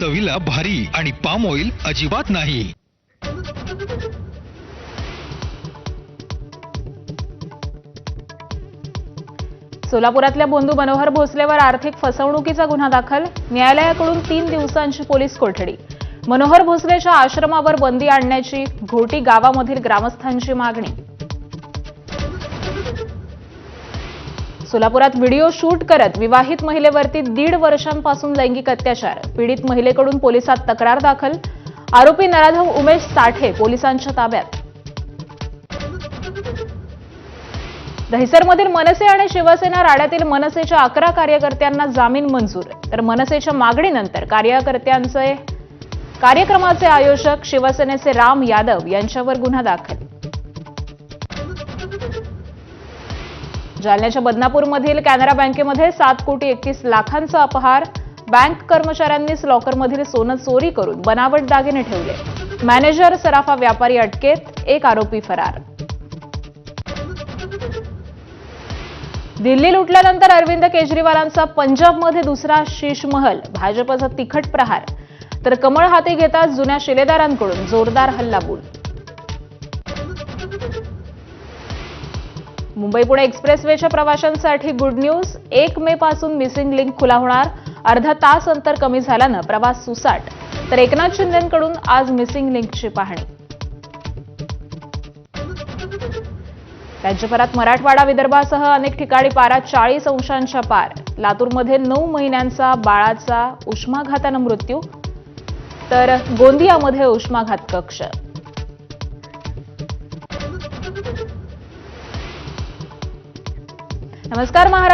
चवीला भारी आणि पाम ऑइल अजिबात नाही। सोलापुरातल्या बंधू मनोहर भोसलेवर आर्थिक फसवणुकीचा गुन्हा दाखल। न्यायालयाकडून 3 दिवसांची पोलीस कोठडी। मनोहर भोसलेच्या आश्रमावर बंदी आणण्याची घोटी गावामधील ग्रामस्थांची मागणी। सोलापुरात व्हिडिओ शूट करत विवाहित महिलेवरती 1.5 वर्षांपासून लैंगिक अत्याचार। पीडित महिलेकडून पोलिसात तक्रार दाखल। आरोपी नराधम उमेश साठे पोलिसांच्या ताब्यात। दहिसरमधील मनसे आणि शिवसेना राड्यातील मनसेच्या 11 कार्यकर्त्यांना जामीन मंजूर। तर मनसेच्या मागणीनंतर कार्यक्रमाचे आयोजक शिवसेनेचे राम यादव यांच्यावर गुन्हा दाखल। जालन्याच्या बदनापूरमधील कॅनरा बँकेमध्ये 7,31,00,000चा अपहार। बँक कर्मचाऱ्यांनीच लॉकरमधील सोनं चोरी करून बनावट दागिने ठेवले। मॅनेजर सराफा व्यापारी अटकेत, 1 आरोपी फरार। दिल्ली लुटल्यानंतर अरविंद केजरीवालांचा पंजाबमध्ये दुसरा शीश महल। भाजपचा तिखट प्रहार। तर कमळ हाती घेताच जुन्या शिलेदारांकडून जोरदार हल्लाबोल। मुंबई पुणे एक्सप्रेसवेच्या प्रवाशांसाठी गुड न्यूज। 1 मे पासून मिसिंग लिंक खुला होणार। अर्धा तास अंतर कमी झाल्यानं प्रवास सुसाट। तर एकनाथ शिंदेंकडून आज मिसिंग लिंकची पाहणी। राज्यभरात मराठवाडा विदर्भासह अनेक ठिकाणी पारा 40 अंशांच्या पार। लातूरमध्ये 9 महिन्यांचा बाळाचा उष्माघातानं मृत्यू। तर गोंदियामध्ये उष्माघात कक्ष। नमस्कार महाराष्ट्र।